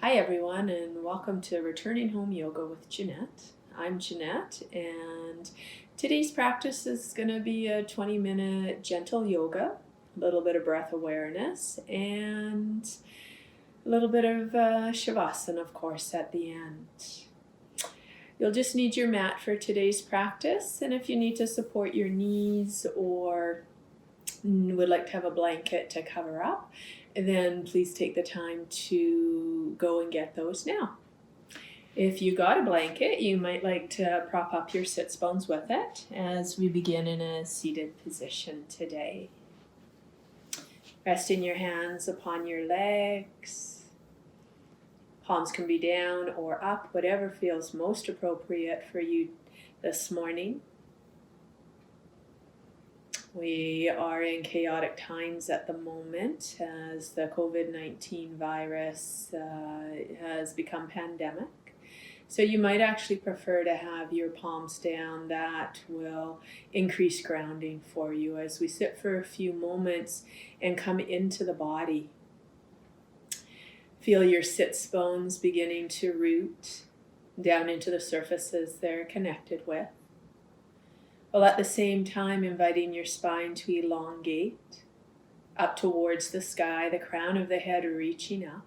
Hi everyone, and welcome to Returning Home Yoga with Jeanette. I'm Jeanette, and today's practice is going to be a 20-minute gentle yoga, a little bit of breath awareness, and a little bit of shavasana, of course, at the end. You'll just need your mat for today's practice, and if you need to support your knees or would like to have a blanket to cover up, then please take the time to go and get those now. If you got a blanket, you might like to prop up your sits bones with it as we begin in a seated position today. Resting your hands upon your legs. Palms can be down or up, whatever feels most appropriate for you this morning. We are in chaotic times at the moment as the COVID-19 virus has become pandemic. So you might actually prefer to have your palms down. That will increase grounding for you as we sit for a few moments and come into the body. Feel your sits bones beginning to root down into the surfaces they're connected with, while at the same time inviting your spine to elongate up towards the sky, the crown of the head reaching up.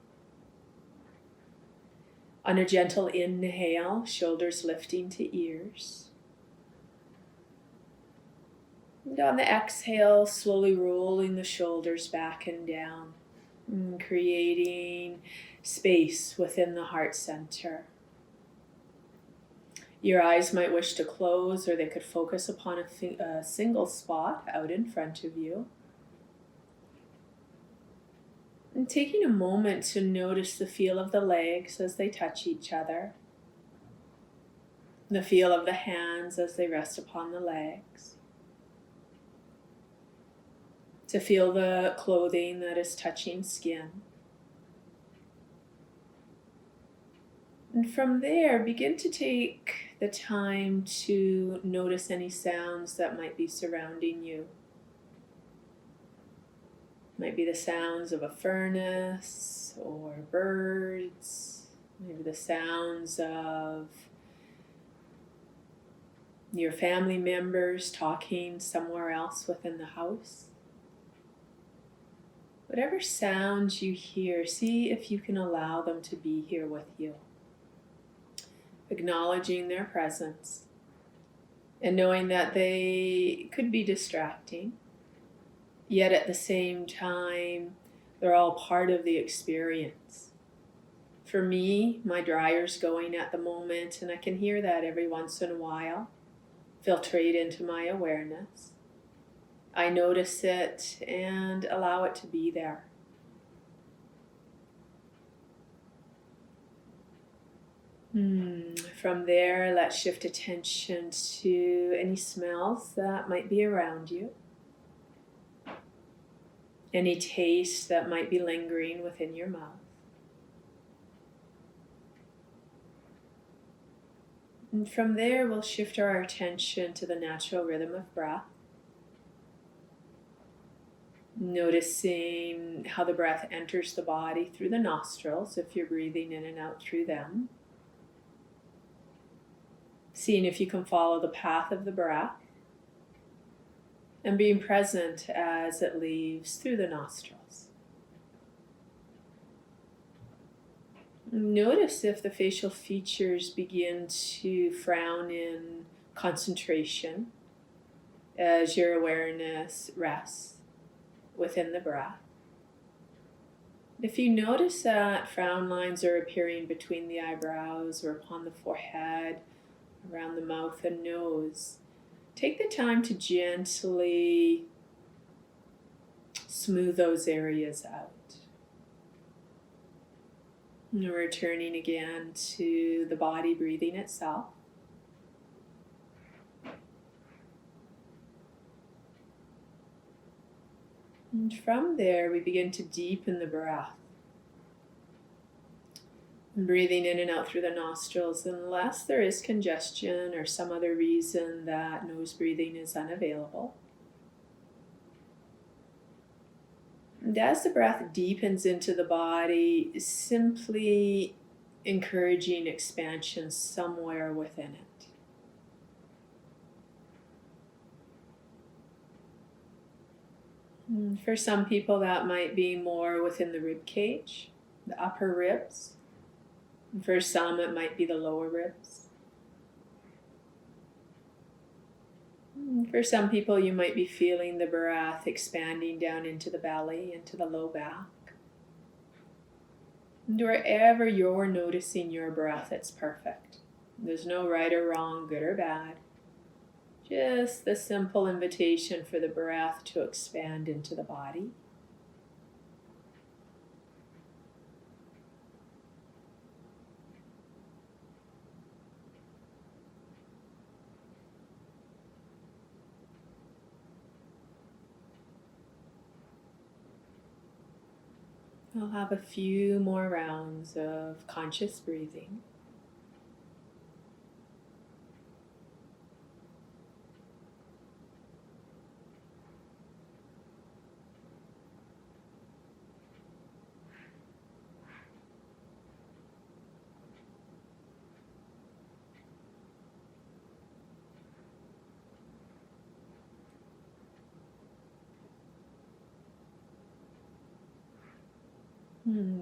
On a gentle inhale, shoulders lifting to ears. And on the exhale, slowly rolling the shoulders back and down, and creating space within the heart center. Your eyes might wish to close, or they could focus upon a single spot out in front of you. And taking a moment to notice the feel of the legs as they touch each other, the feel of the hands as they rest upon the legs, to feel the clothing that is touching skin. And from there, begin to take the time to notice any sounds that might be surrounding you. Might be the sounds of a furnace or birds, maybe the sounds of your family members talking somewhere else within the house. Whatever sounds you hear, see if you can allow them to be here with you. Acknowledging their presence and knowing that they could be distracting, yet at the same time, they're all part of the experience. For me, my dryer's going at the moment, and I can hear that every once in a while, filtrate into my awareness. I notice it and allow it to be there. From there, let's shift attention to any smells that might be around you. Any taste that might be lingering within your mouth. And from there, we'll shift our attention to the natural rhythm of breath. Noticing how the breath enters the body through the nostrils, if you're breathing in and out through them. Seeing if you can follow the path of the breath and being present as it leaves through the nostrils. Notice if the facial features begin to frown in concentration as your awareness rests within the breath. If you notice that frown lines are appearing between the eyebrows or upon the forehead, around the mouth and nose, take the time to gently smooth those areas out. And returning again to the body breathing itself. And from there, we begin to deepen the breath. Breathing in and out through the nostrils, unless there is congestion or some other reason that nose breathing is unavailable. And as the breath deepens into the body, simply encouraging expansion somewhere within it. For some people, that might be more within the rib cage, the upper ribs. For some, it might be the lower ribs. For some people, you might be feeling the breath expanding down into the belly, into the low back. And wherever you're noticing your breath, it's perfect. There's no right or wrong, good or bad. Just the simple invitation for the breath to expand into the body. We'll have a few more rounds of conscious breathing.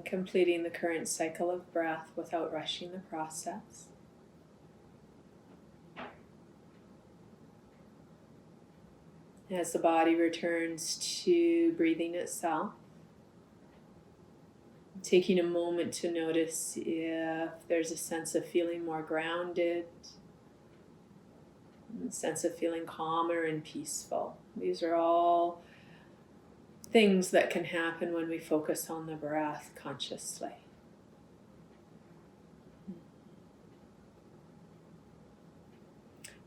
Completing the current cycle of breath without rushing the process. As the body returns to breathing itself, taking a moment to notice if there's a sense of feeling more grounded, a sense of feeling calmer and peaceful. These are all things that can happen when we focus on the breath consciously.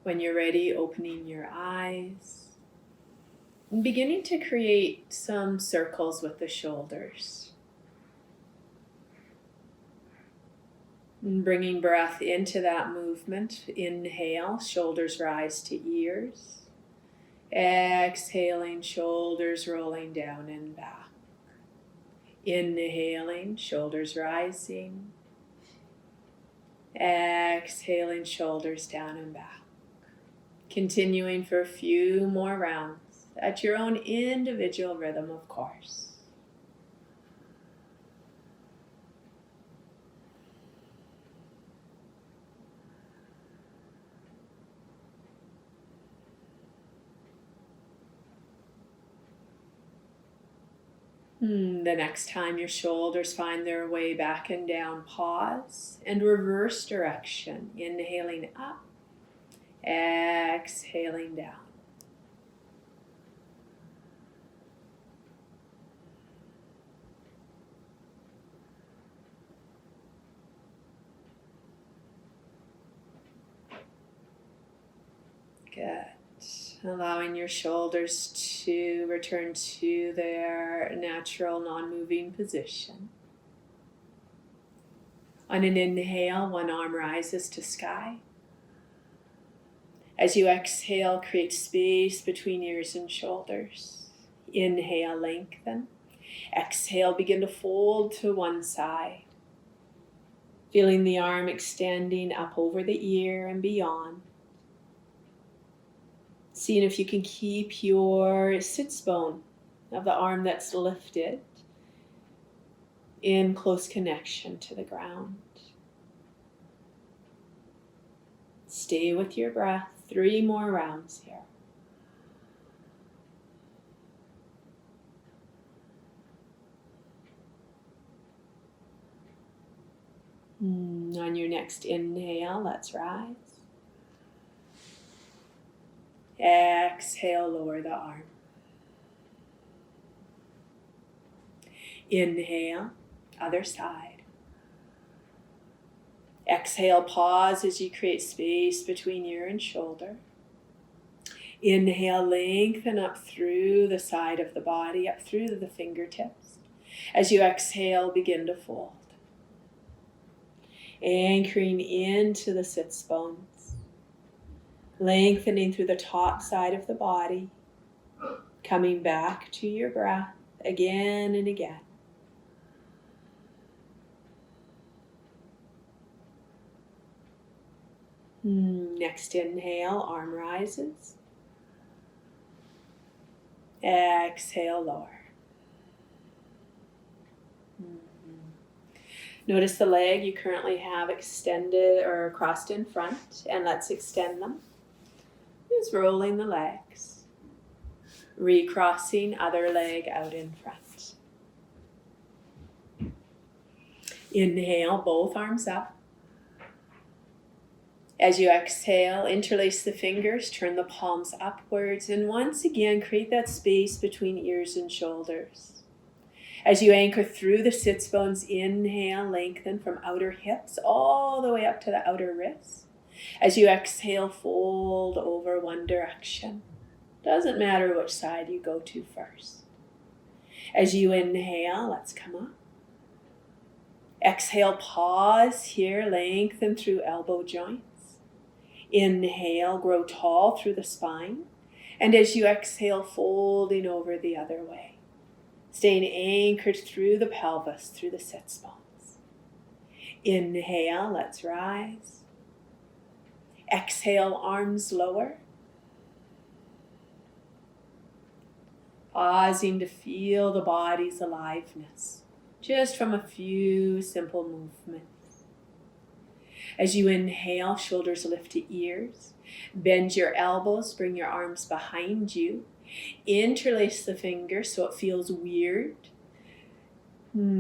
When you're ready, opening your eyes and beginning to create some circles with the shoulders. And bringing breath into that movement. Inhale, shoulders rise to ears. Exhaling, shoulders rolling down and back. Inhaling, shoulders rising. Exhaling, shoulders down and back. Continuing for a few more rounds at your own individual rhythm, of course. The next time your shoulders find their way back and down, pause and reverse direction. Inhaling up, exhaling down. Good. Allowing your shoulders to return to their natural non-moving position. On an inhale, one arm rises to sky. As you exhale, create space between ears and shoulders. Inhale, lengthen. Exhale, begin to fold to one side. Feeling the arm extending up over the ear and beyond. Seeing if you can keep your sits bone of the arm that's lifted in close connection to the ground. Stay with your breath. 3 more rounds here. On your next inhale, let's rise. Exhale, lower the arm. Inhale, other side. Exhale, pause as you create space between ear and shoulder. Inhale, lengthen up through the side of the body, up through the fingertips. As you exhale, begin to fold. Anchoring into the sits bones. Lengthening through the top side of the body. Coming back to your breath again and again. Next inhale, arm rises. Exhale, lower. Notice the leg you currently have extended or crossed in front, and let's extend them. Just rolling the legs. Recrossing other leg out in front. Inhale, both arms up. As you exhale, interlace the fingers, turn the palms upwards, and once again create that space between ears and shoulders. As you anchor through the sits bones, inhale, lengthen from outer hips all the way up to the outer wrists. As you exhale, fold over one direction. Doesn't matter which side you go to first. As you inhale, let's come up. Exhale, pause here, lengthen through elbow joints. Inhale, grow tall through the spine. And as you exhale, folding over the other way. Staying anchored through the pelvis, through the sits bones. Inhale, let's rise. Exhale, arms lower. Pausing to feel the body's aliveness, just from a few simple movements. As you inhale, shoulders lift to ears. Bend your elbows, bring your arms behind you. Interlace the fingers so it feels weird.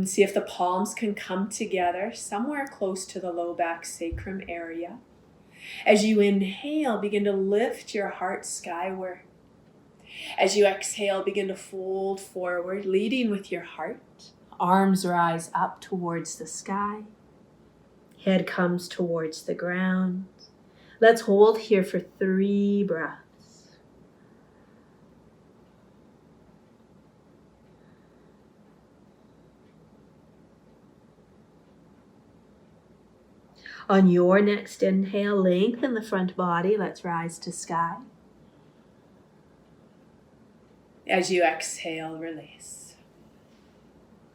See if the palms can come together somewhere close to the low back sacrum area. As you inhale, begin to lift your heart skyward. As you exhale, begin to fold forward, leading with your heart. Arms rise up towards the sky. Head comes towards the ground. Let's hold here for 3 breaths. On your next inhale, lengthen the front body. Let's rise to sky. As you exhale, release.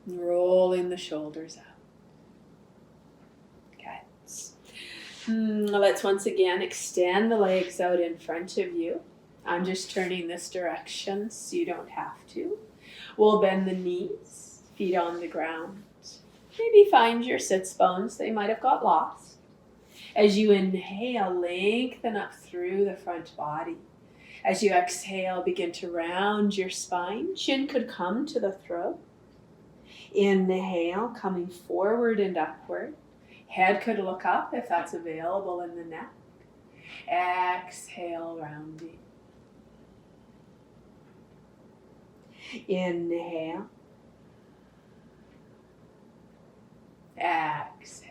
Rolling the shoulders out. Okay. Let's once again extend the legs out in front of you. I'm just turning this direction so you don't have to. We'll bend the knees, feet on the ground. Maybe find your sits bones. They might have got lost. As you inhale, lengthen up through the front body. As you exhale, begin to round your spine. Chin could come to the throat. Inhale, coming forward and upward. Head could look up if that's available in the neck. Exhale, rounding. Inhale. Exhale.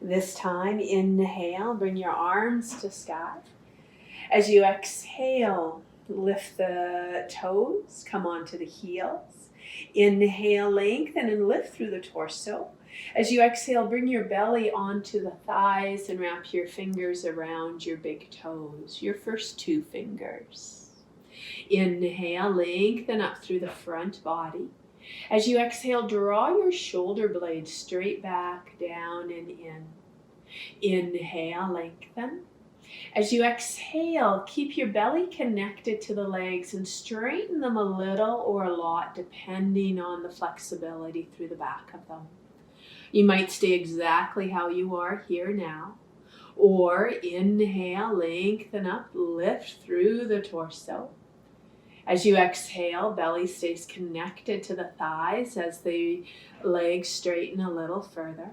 This time, inhale, bring your arms to sky. As you exhale, lift the toes, come onto the heels. Inhale, lengthen and lift through the torso. As you exhale, bring your belly onto the thighs and wrap your fingers around your big toes, your first 2 fingers. Inhale, lengthen up through the front body. As you exhale, draw your shoulder blades straight back, down and in. Inhale, lengthen. As you exhale, keep your belly connected to the legs and straighten them a little or a lot depending on the flexibility through the back of them. You might stay exactly how you are here now, or inhale, lengthen up, lift through the torso. As you exhale, belly stays connected to the thighs as the legs straighten a little further.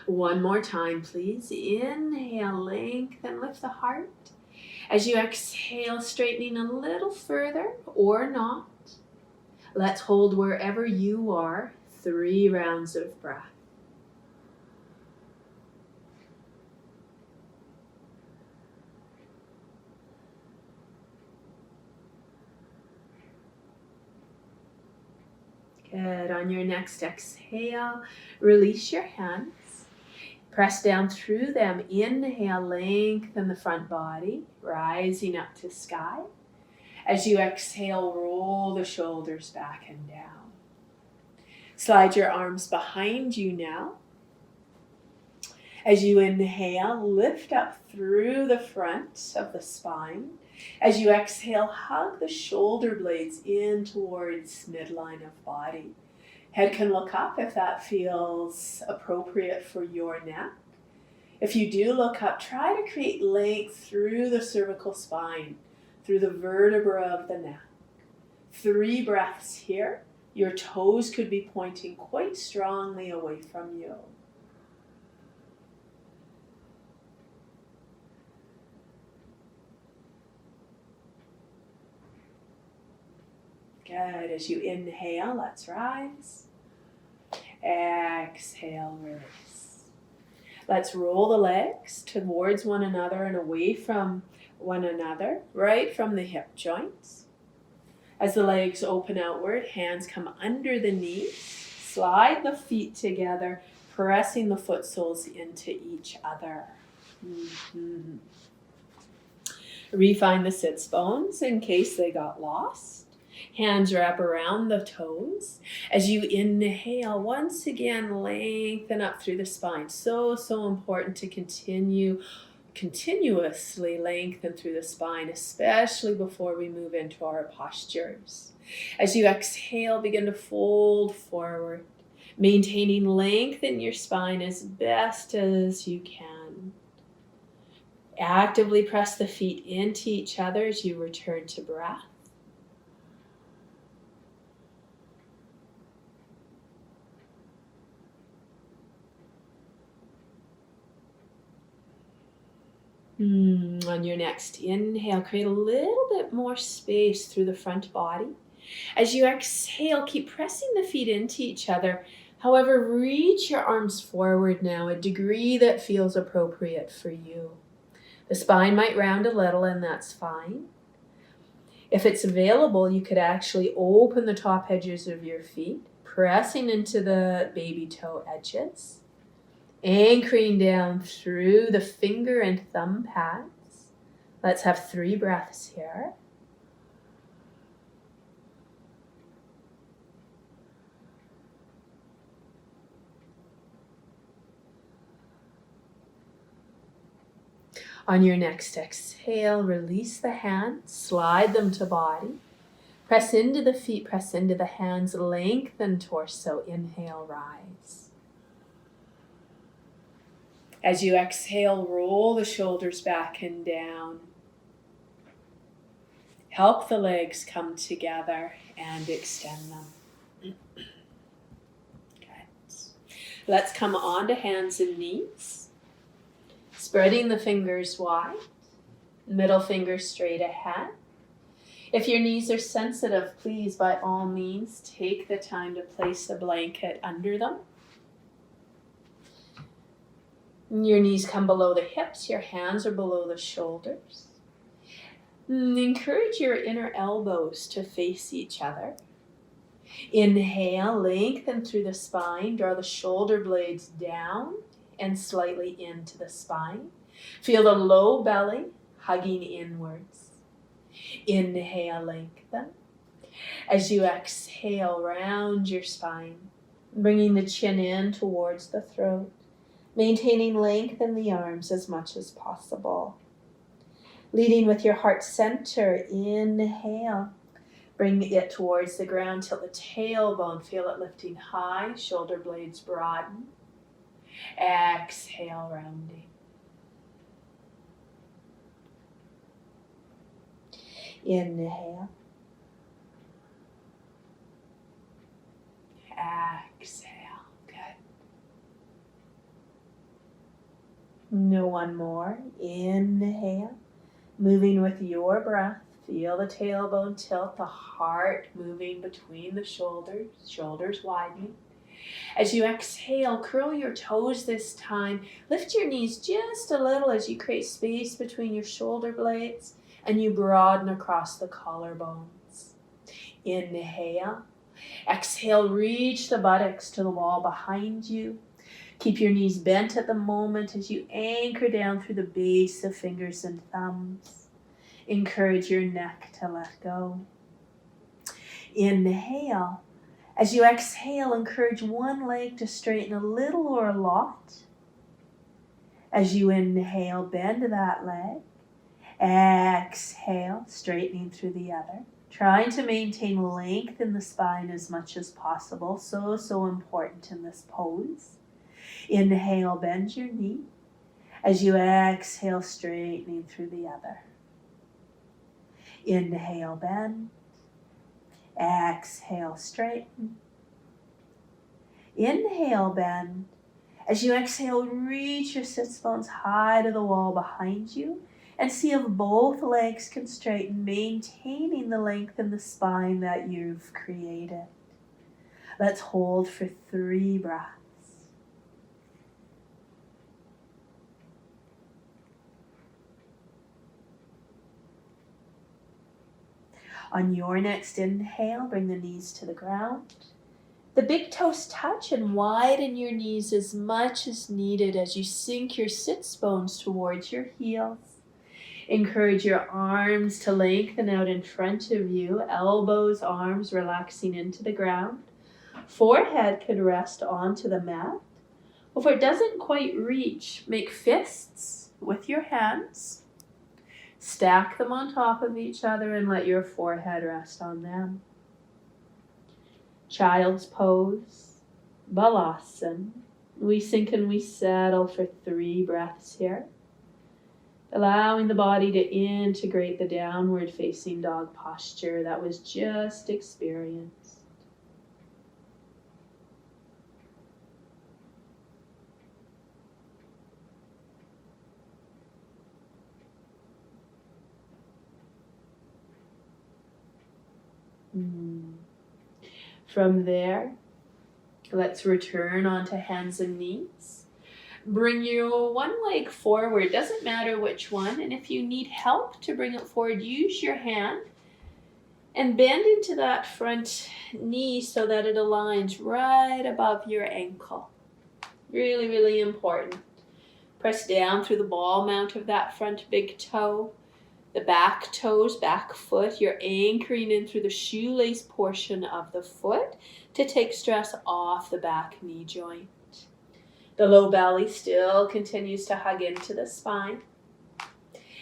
One more time, please. Inhale, lengthen, lift the heart. As you exhale, straightening a little further or not. Let's hold wherever you are. 3 rounds of breath. Good. On your next exhale, release your hands. Press down through them. Inhale, lengthen the front body, rising up to sky. As you exhale, roll the shoulders back and down. Slide your arms behind you now. As you inhale, lift up through the front of the spine. As you exhale, hug the shoulder blades in towards midline of body. Head can look up if that feels appropriate for your neck. If you do look up, try to create length through the cervical spine, through the vertebra of the neck. 3 breaths here. Your toes could be pointing quite strongly away from you. Good. As you inhale, let's rise. Exhale, release. Let's roll the legs towards one another and away from one another, right from the hip joints. As the legs open outward, hands come under the knees. Slide the feet together, pressing the foot soles into each other. Refine the sits bones in case they got lost. Hands wrap around the toes. As you inhale, once again, lengthen up through the spine. So important to continuously lengthen through the spine, especially before we move into our postures. As you exhale, begin to fold forward, maintaining length in your spine as best as you can. Actively press the feet into each other as you return to breath. On your next inhale, create a little bit more space through the front body. As you exhale, keep pressing the feet into each other. However, reach your arms forward now, a degree that feels appropriate for you. The spine might round a little, and that's fine. If it's available, you could actually open the top edges of your feet, pressing into the baby toe edges. Anchoring down through the finger and thumb pads. Let's have 3 breaths here. On your next exhale, release the hands, slide them to body. Press into the feet, press into the hands, lengthen torso. Inhale, rise. As you exhale, roll the shoulders back and down. Help the legs come together and extend them. Good. Let's come onto hands and knees. Spreading the fingers wide, middle finger straight ahead. If your knees are sensitive, please, by all means, take the time to place a blanket under them. Your knees come below the hips, your hands are below the shoulders. Encourage your inner elbows to face each other. Inhale, lengthen through the spine, draw the shoulder blades down and slightly into the spine. Feel the low belly hugging inwards. Inhale, lengthen. As you exhale, round your spine, bringing the chin in towards the throat. Maintaining length in the arms as much as possible. Leading with your heart center, inhale. Bring it towards the ground till the tailbone, feel it lifting high, shoulder blades broaden. Exhale, rounding. Inhale. Exhale. No, one more. Inhale. Moving with your breath. Feel the tailbone tilt, the heart moving between the shoulders widening. As you exhale, curl your toes this time. Lift your knees just a little as you create space between your shoulder blades and you broaden across the collarbones. Inhale. Exhale, reach the buttocks to the wall behind you. Keep your knees bent at the moment as you anchor down through the base of fingers and thumbs. Encourage your neck to let go. Inhale. As you exhale, encourage one leg to straighten a little or a lot. As you inhale, bend that leg. Exhale, straightening through the other. Trying to maintain length in the spine as much as possible. So important in this pose. Inhale, bend your knee. As you exhale, straightening through the other. Inhale, bend. Exhale, straighten. Inhale, bend. As you exhale, reach your sits bones high to the wall behind you and see if both legs can straighten, maintaining the length in the spine that you've created. Let's hold for 3 breaths. On your next inhale, bring the knees to the ground. The big toes touch and widen your knees as much as needed as you sink your sits bones towards your heels. Encourage your arms to lengthen out in front of you, elbows, arms relaxing into the ground. Forehead could rest onto the mat. If it doesn't quite reach, make fists with your hands. Stack them on top of each other and let your forehead rest on them. Child's pose, balasana. We sink and we settle for 3 breaths here. Allowing the body to integrate the downward facing dog posture that was just experienced. From there, let's return onto hands and knees. Bring your one leg forward, doesn't matter which one, and if you need help to bring it forward, use your hand and bend into that front knee so that it aligns right above your ankle. Really, really important. Press down through the ball mount of that front big toe. The back toes, back foot, you're anchoring in through the shoelace portion of the foot to take stress off the back knee joint. The low belly still continues to hug into the spine.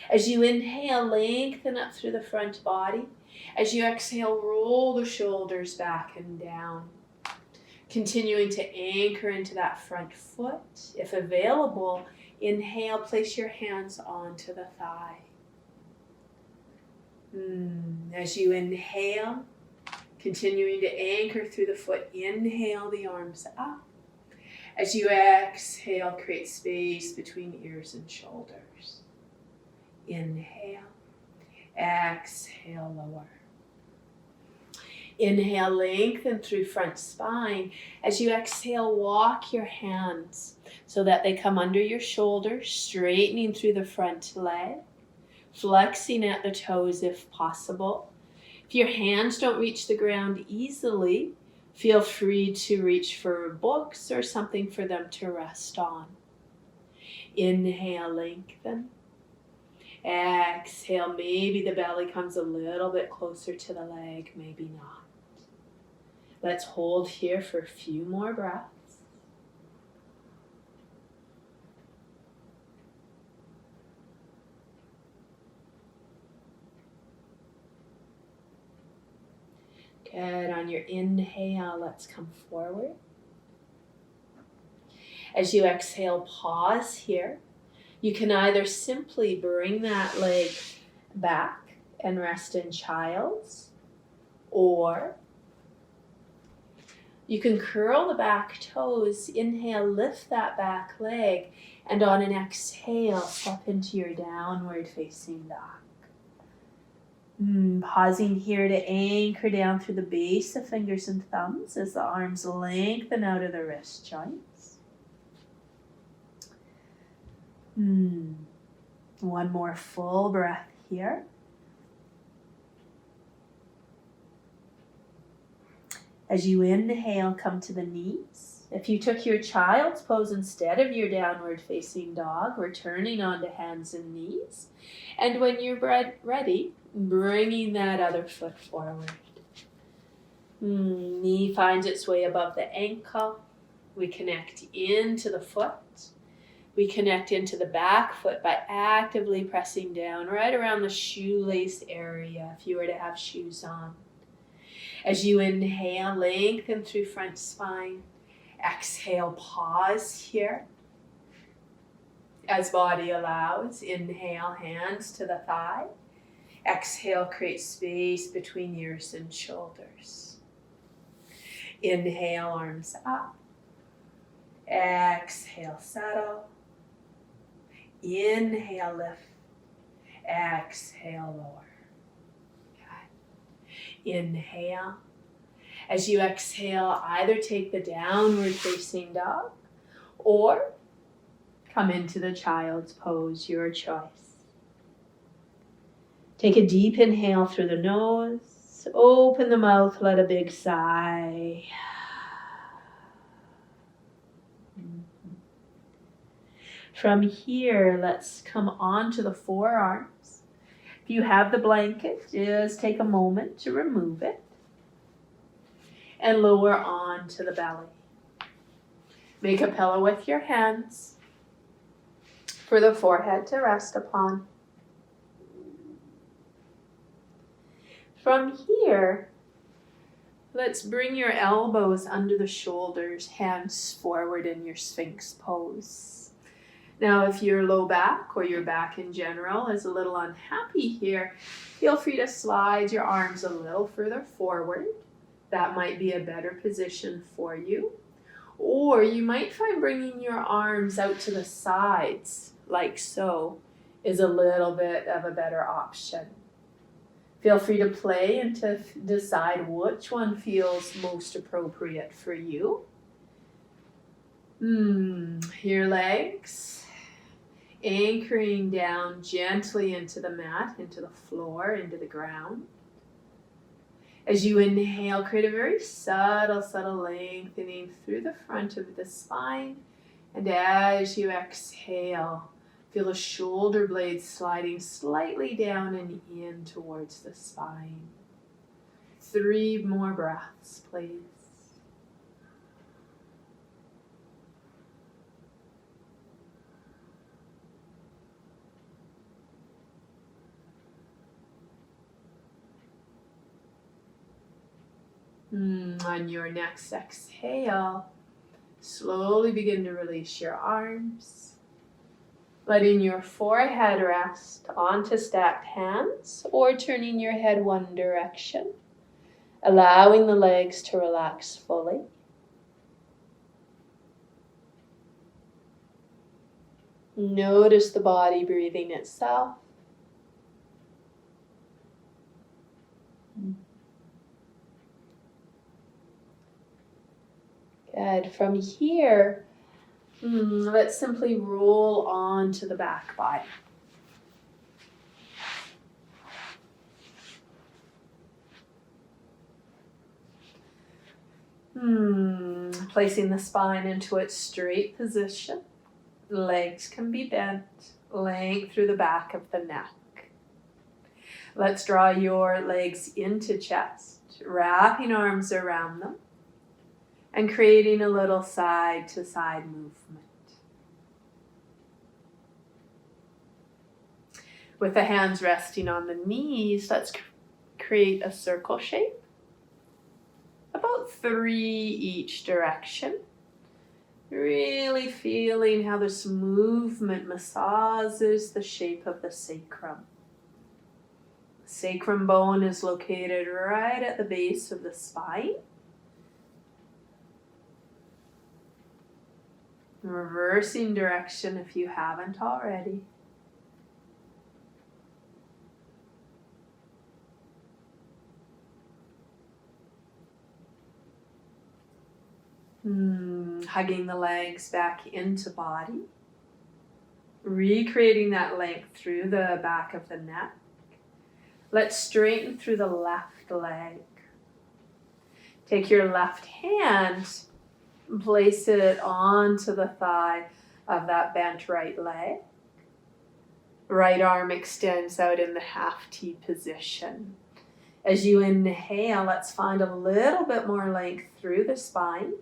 As you inhale, lengthen up through the front body. As you exhale, roll the shoulders back and down. Continuing to anchor into that front foot. If available, inhale, place your hands onto the thigh. As you inhale, continuing to anchor through the foot, inhale the arms up. As you exhale, create space between ears and shoulders. Inhale, exhale, lower. Inhale, lengthen through front spine. As you exhale, walk your hands so that they come under your shoulders, straightening through the front leg. Flexing at the toes if possible. If your hands don't reach the ground easily, feel free to reach for books or something for them to rest on. Inhale, lengthen. Exhale, maybe the belly comes a little bit closer to the leg, maybe not. Let's hold here for a few more breaths. Good. On your inhale, let's come forward. As you exhale, pause here. You can either simply bring that leg back and rest in child's, or you can curl the back toes, inhale, lift that back leg, and on an exhale, step into your downward facing dog. Pausing here to anchor down through the base of fingers and thumbs as the arms lengthen out of the wrist joints. One more full breath here. As you inhale, come to the knees. If you took your child's pose instead of your downward facing dog, returning onto hands and knees. And when you're ready, bringing that other foot forward. Knee finds its way above the ankle. We connect into the foot. We connect into the back foot by actively pressing down right around the shoelace area if you were to have shoes on. As you inhale, lengthen through front spine. Exhale, pause here. As body allows, inhale, hands to the thigh. Exhale, create space between ears and shoulders. Inhale, arms up. Exhale, settle. Inhale, lift. Exhale, lower. Okay. Inhale. As you exhale, either take the downward facing dog or come into the child's pose, your choice. Take a deep inhale through the nose. Open the mouth, let a big sigh. From here, let's come onto the forearms. If you have the blanket, just take a moment to remove it. And lower onto the belly. Make a pillow with your hands for the forehead to rest upon. From here, let's bring your elbows under the shoulders, hands forward in your Sphinx pose. Now, if your low back or your back in general is a little unhappy here, feel free to slide your arms a little further forward. That might be a better position for you. Or you might find bringing your arms out to the sides, like so, is a little bit of a better option. Feel free to play and to decide which one feels most appropriate for you. Your legs anchoring down gently into the mat, into the floor, into the ground. As you inhale, create a very subtle lengthening through the front of the spine. And as you exhale, feel the shoulder blades sliding slightly down and in towards the spine. 3 more breaths, please. On your next exhale, slowly begin to release your arms, letting your forehead rest onto stacked hands or turning your head one direction, allowing the legs to relax fully. Notice the body breathing itself. Good. From here, let's simply roll onto the back body. Placing the spine into its straight position. Legs can be bent, length through the back of the neck. Let's draw your legs into chest, wrapping arms around them. And creating a little side-to-side movement. With the hands resting on the knees, let's create a circle shape. About 3 each direction. Really feeling how this movement massages the shape of the sacrum. The sacrum bone is located right at the base of the spine. Reversing direction if you haven't already. Hugging the legs back into body. Recreating that length through the back of the neck. Let's straighten through the left leg. Take your left hand Place it onto the thigh of that bent right leg. Right arm extends out in the half T position. As you inhale, let's find a little bit more length through the spine.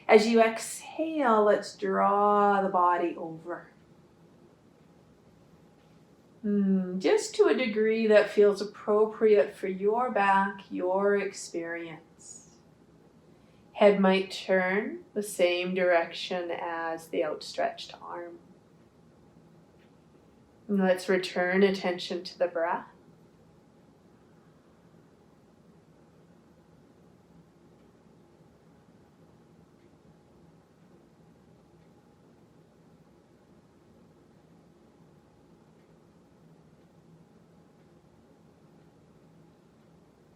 As you exhale, let's draw the body over. Just to a degree that feels appropriate for your back, your experience. Head might turn the same direction as the outstretched arm. And let's return attention to the breath.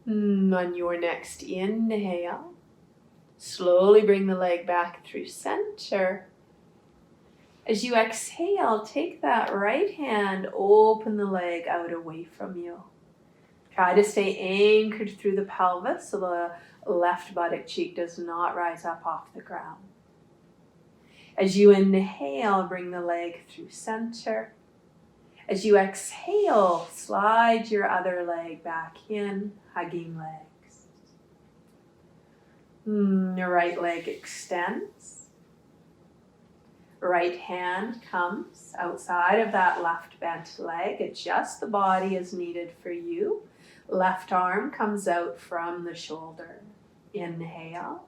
On your next inhale, slowly bring the leg back through center. As you exhale, take that right hand, open the leg out away from you. Try to stay anchored through the pelvis so the left buttock cheek does not rise up off the ground. As you inhale, bring the leg through center. As you exhale, slide your other leg back in, hugging legs. Your right leg extends. Right hand comes outside of that left bent leg. Adjust the body as needed for you. Left arm comes out from the shoulder. Inhale.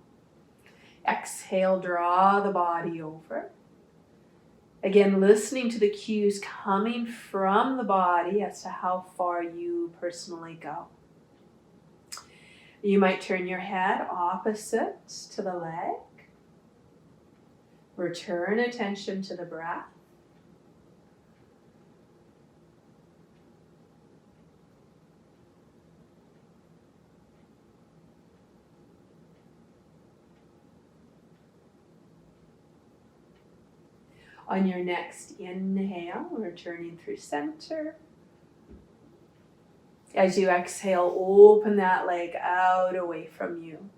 Exhale, draw the body over. Again, listening to the cues coming from the body as to how far you personally go. You might turn your head opposite to the leg. Return attention to the breath. On your next inhale, returning through center. As you exhale, open that leg out away from you.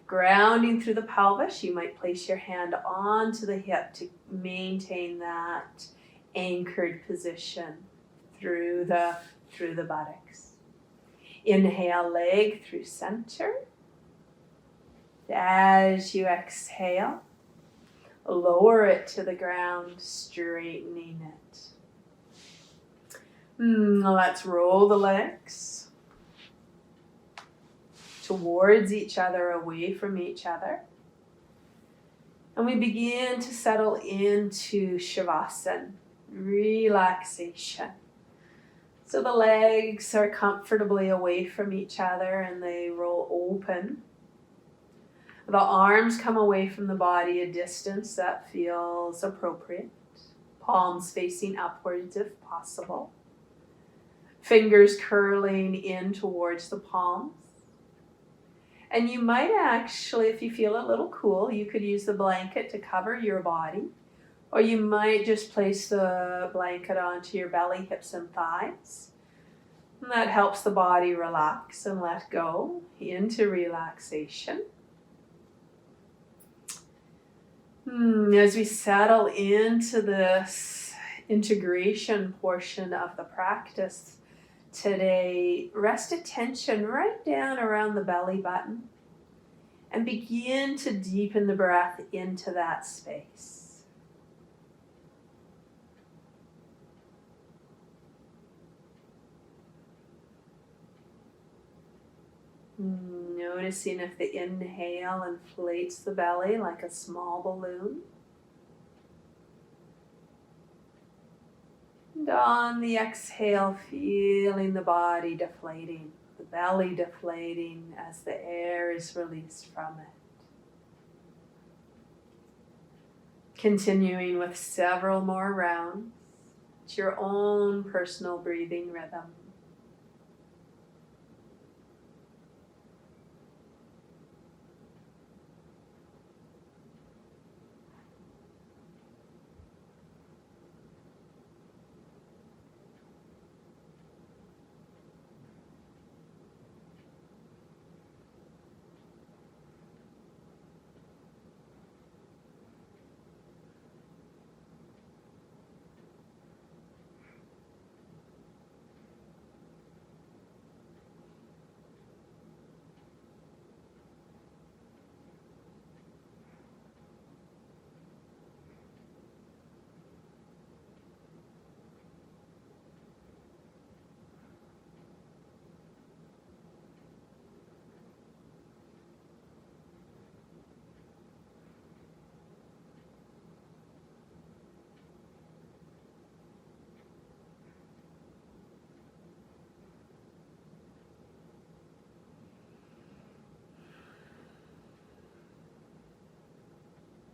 Grounding through the pelvis, you might place your hand onto the hip to maintain that anchored position through the buttocks. Inhale, leg through center. As you exhale, lower it to the ground, straightening it. Let's roll the legs towards each other, away from each other. And we begin to settle into Shavasana, relaxation. So the legs are comfortably away from each other and they roll open. The arms come away from the body a distance that feels appropriate. Palms facing upwards if possible. Fingers curling in towards the palms. And you might actually, if you feel a little cool, you could use the blanket to cover your body. Or you might just place the blanket onto your belly, hips, and thighs. And that helps the body relax and let go into relaxation. As we settle into this integration portion of the practice today, rest attention right down around the belly button and begin to deepen the breath into that space. Noticing if the inhale inflates the belly like a small balloon. And on the exhale, feeling the body deflating, the belly deflating as the air is released from it. Continuing with several more rounds. It's your own personal breathing rhythm.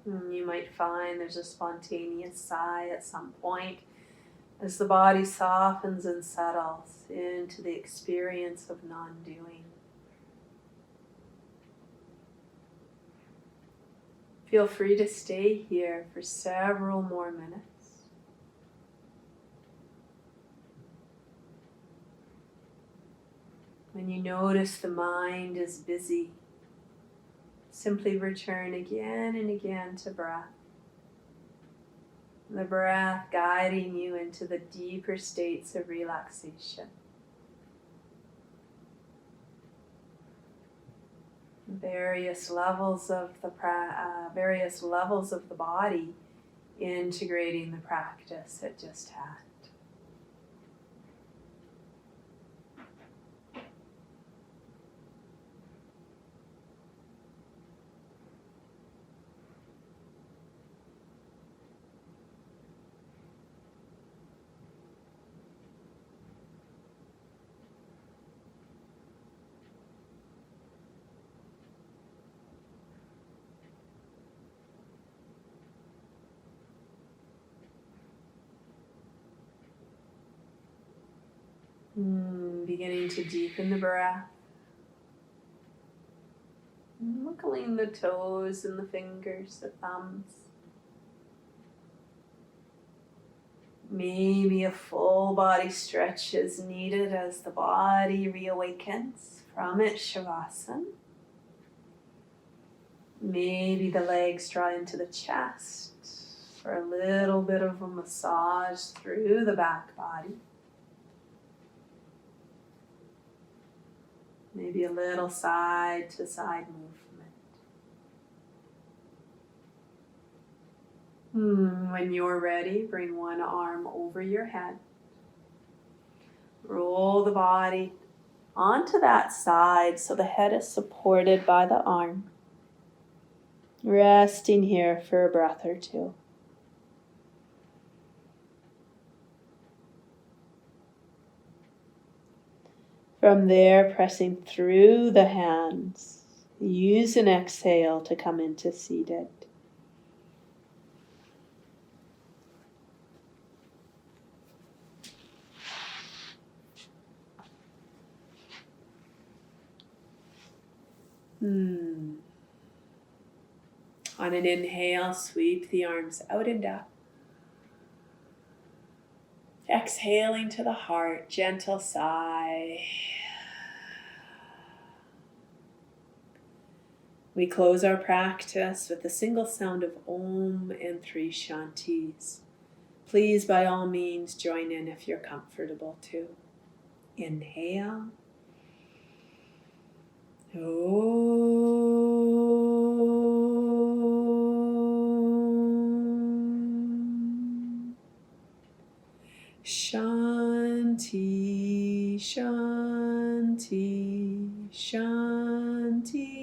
And you might find there's a spontaneous sigh at some point as the body softens and settles into the experience of non-doing. Feel free to stay here for several more minutes. When you notice the mind is busy, simply return again and again to breath. The breath guiding you into the deeper states of relaxation. Various levels of the body integrating the practice it just had. Beginning to deepen the breath. Wiggling the toes and the fingers, the thumbs. Maybe a full body stretch is needed as the body reawakens from its shavasana. Maybe the legs draw into the chest for a little bit of a massage through the back body. Maybe a little side to side movement. When you're ready, bring one arm over your head. Roll the body onto that side so the head is supported by the arm. Resting here for a breath or two. From there, pressing through the hands, use an exhale to come into seated. On an inhale, sweep the arms out and up. Exhaling to the heart, gentle sigh. We close our practice with a single sound of Om and 3 Shantis. Please, by all means, join in if you're comfortable too. Inhale. Om. Shanti, Shanti, Shanti.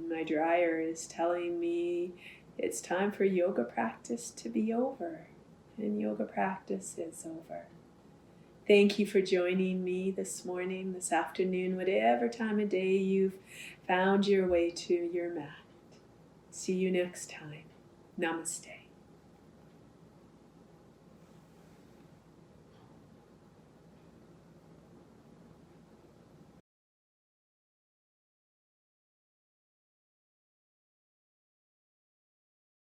My dryer is telling me it's time for yoga practice to be over, and yoga practice is over. Thank you for joining me this morning, this afternoon, whatever time of day you've found your way to your mat. See you next time. Namaste.